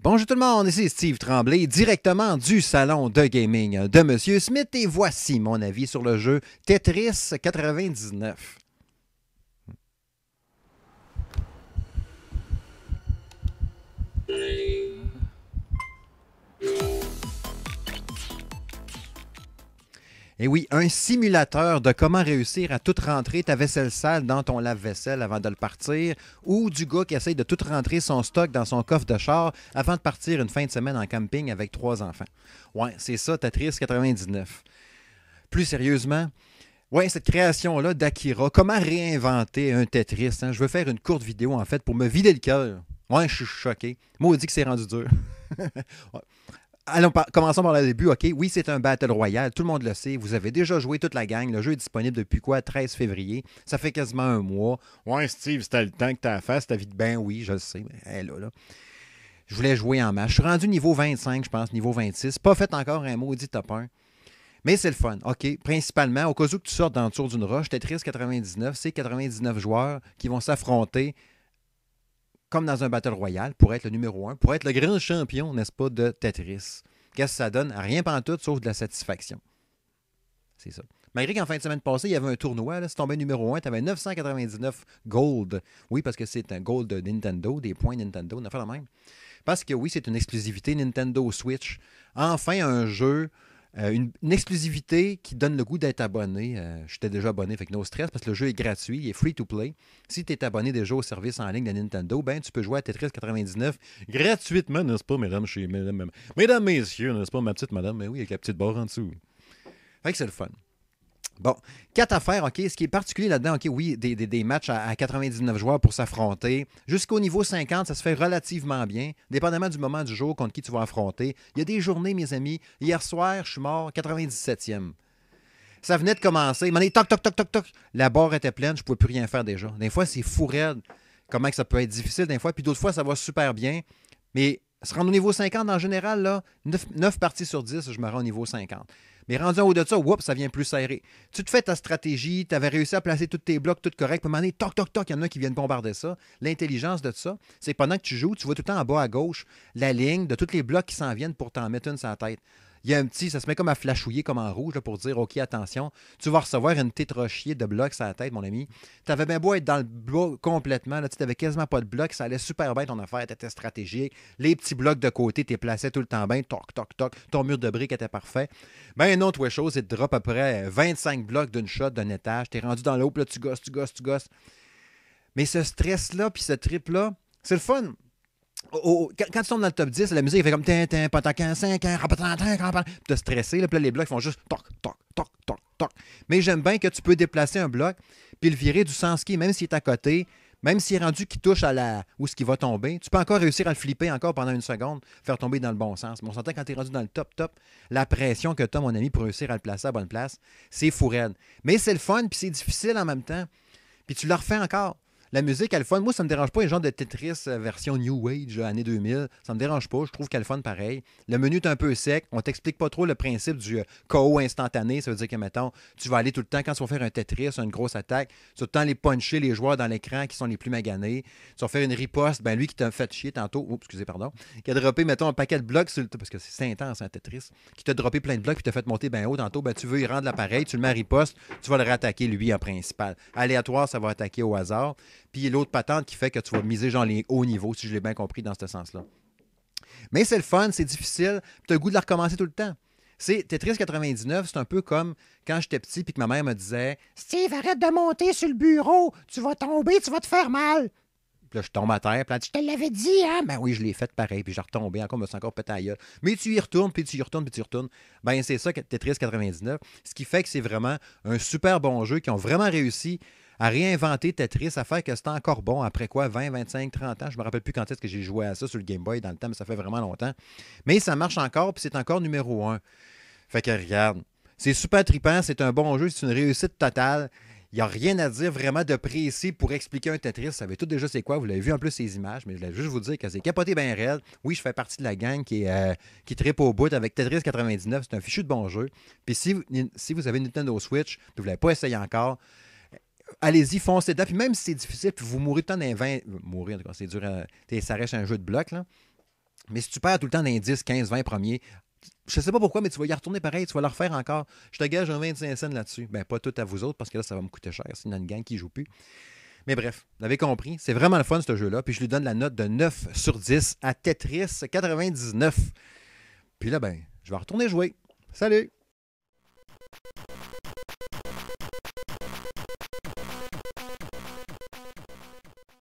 Bonjour tout le monde, ici Steve Tremblay, directement du salon de gaming de Monsieur Smith, et voici mon avis sur le jeu Tetris 99. Et oui, un simulateur de comment réussir à tout rentrer ta vaisselle sale dans ton lave-vaisselle avant de le partir, ou du gars qui essaye de tout rentrer son stock dans son coffre de char avant de partir une fin de semaine en camping avec 3 enfants. Ouais, c'est ça, Tetris 99. Plus sérieusement, ouais, cette création-là d'Akira, comment réinventer un Tetris? Hein? Je veux faire une courte vidéo, en fait, pour me vider le cœur. Ouais, je suis choqué. Maudit que c'est rendu dur. Ouais. Allons, commençons par le début. OK, oui, c'est un Battle Royale. Tout le monde le sait. Vous avez déjà joué toute la gang. Le jeu est disponible depuis quoi? 13 février. Ça fait quasiment un mois. Ouais, Steve, c'était le temps que tu as fait. C'était vite. Ben oui, je le sais. Mais là. Je voulais jouer en masse. Je suis rendu niveau 25, je pense, niveau 26. Pas fait encore un maudit top 1. Mais c'est le fun. OK, principalement, au cas où tu sortes dans le tour d'une roche, Tetris 99, c'est 99 joueurs qui vont s'affronter comme dans un Battle Royale, pour être le numéro 1, pour être le grand champion, n'est-ce pas, de Tetris. Qu'est-ce que ça donne? Rien pantoute, sauf de la satisfaction. C'est ça. Malgré qu'en fin de semaine passée, il y avait un tournoi, là, si tu tombais numéro 1, tu avais 999 gold. Oui, parce que c'est un gold de Nintendo, des points Nintendo, on a fait la même. Parce que oui, c'est une exclusivité Nintendo Switch. Enfin, un jeu, une exclusivité qui donne le goût d'être abonné. J'étais déjà abonné, fait que no stress, parce que le jeu est gratuit, il est free to play. Si tu es abonné déjà au service en ligne de Nintendo, ben tu peux jouer à Tetris 99 gratuitement, n'est-ce pas, mesdames, messieurs, n'est-ce pas, ma petite madame? Mais oui, avec la petite barre en dessous. Fait que c'est le fun. Bon, 4 affaires, OK. Ce qui est particulier là-dedans, OK, oui, des matchs à 99 joueurs pour s'affronter. Jusqu'au niveau 50, ça se fait relativement bien, dépendamment du moment du jour contre qui tu vas affronter. Il y a des journées, mes amis. Hier soir, je suis mort 97e. Ça venait de commencer. Toc, toc, toc, toc, toc. La barre était pleine, je ne pouvais plus rien faire déjà. Des fois, c'est fou raide. Comment que ça peut être difficile des fois. Puis d'autres fois, ça va super bien. Mais se rendre au niveau 50, en général, là, 9 parties sur 10, je me rends au niveau 50. Mais rendu en haut de ça, oups, ça vient plus serré. Tu te fais ta stratégie, tu avais réussi à placer tous tes blocs, tout correct. Puis à un moment donné, toc, toc, toc, il y en a qui viennent bombarder ça. L'intelligence de ça, c'est que pendant que tu joues, tu vois tout le temps en bas à gauche la ligne de tous les blocs qui s'en viennent pour t'en mettre une sur la tête. Il y a un petit, ça se met comme à flashouiller comme en rouge là, pour dire, OK, attention, tu vas recevoir une petite rochier de blocs sur la tête, mon ami. Tu avais bien beau être dans le bloc complètement, tu n'avais quasiment pas de blocs, ça allait super bien ton affaire, tu étais stratégique. Les petits blocs de côté, tu les plaçais tout le temps bien, toc, toc, toc, ton mur de briques était parfait. Ben non, toi, chose, c'est de drop à peu près 25 blocs d'une shot d'un étage, tu es rendu dans l'eau, puis là, tu gosses. Mais ce stress-là, puis ce trip-là, c'est le fun. Quand tu tombes dans le top 10, la musique fait comme tintin, patacan, 5 ans, puis t'es stressé, là, puis là, les blocs font juste toc, toc, toc, toc, toc. Mais j'aime bien que tu peux déplacer un bloc, puis le virer du sens qui, même s'il est à côté, même s'il est rendu qui touche à la où ce qui va tomber, tu peux encore réussir à le flipper encore pendant une seconde, faire tomber dans le bon sens. Mais on s'entend quand tu es rendu dans le top, la pression que tu as, mon ami, pour réussir à le placer à la bonne place, c'est fou raide. Mais c'est le fun, puis c'est difficile en même temps. Puis tu le refais encore. La musique, elle est fun. Moi, ça me dérange pas. Un genre de Tetris version New Age, année 2000. Ça me dérange pas. Je trouve qu'elle est fun pareil. Le menu est un peu sec. On t'explique pas trop le principe du KO instantané. Ça veut dire que, mettons, tu vas aller tout le temps, quand tu vas faire un Tetris, une grosse attaque, tu vas tout le temps les puncher les joueurs dans l'écran qui sont les plus maganés. Tu vas faire une riposte. Ben lui qui t'a fait chier tantôt, qui a droppé, mettons, un paquet de blocs, parce que c'est intense, un Tetris, qui t'a droppé plein de blocs puis t'a fait monter bien haut tantôt, ben tu veux y rendre l'appareil, tu le mets à riposte, tu vas le réattaquer lui en principal. Aléatoire, ça va attaquer au hasard. Puis l'autre patente qui fait que tu vas miser genre les hauts niveaux, si je l'ai bien compris dans ce sens-là. Mais c'est le fun, c'est difficile, puis tu as le goût de la recommencer tout le temps. Tetris 99, c'est un peu comme quand j'étais petit puis que ma mère me disait « Steve, arrête de monter sur le bureau, tu vas tomber, tu vas te faire mal. » Puis là, je tombe à terre, puis là, je te l'avais dit, hein? Ben oui, je l'ai fait pareil, puis j'ai retombé, encore, me suis encore pété à gueule. Mais tu y retournes, puis tu y retournes, puis tu y retournes. Ben c'est ça, Tetris 99. Ce qui fait que c'est vraiment un super bon jeu qui ont vraiment réussi à réinventer Tetris, à faire que c'était encore bon après quoi, 20, 25, 30 ans. Je me rappelle plus quand est-ce que j'ai joué à ça sur le Game Boy dans le temps, mais ça fait vraiment longtemps. Mais ça marche encore, puis c'est encore numéro 1. Fait que regarde, c'est super trippant, c'est un bon jeu, c'est une réussite totale. Il n'y a rien à dire vraiment de précis pour expliquer un Tetris. Vous savez tout déjà c'est quoi. Vous l'avez vu en plus ces images, mais je voulais juste vous dire que c'est capoté bien raide. Oui, je fais partie de la gang qui trippe au bout avec Tetris 99. C'est un fichu de bon jeu. Puis si vous avez une Nintendo Switch, vous ne l'avez pas essayé encore, allez-y, foncez dedans. Puis même si c'est difficile, puis vous mourrez tout le temps dans les 20... Mourir, en tout cas, c'est dur. Ça reste un jeu de blocs, là. Mais si tu perds tout le temps dans les 10, 15, 20 premiers, je sais pas pourquoi, mais tu vas y retourner pareil, tu vas le refaire encore. Je te gage un 25 cents là-dessus. Ben, pas tout à vous autres, parce que là, ça va me coûter cher. C'est une gang qui joue plus. Mais bref, vous avez compris, c'est vraiment le fun, ce jeu-là. Puis je lui donne la note de 9 sur 10 à Tetris 99. Puis là, ben, je vais retourner jouer. Salut!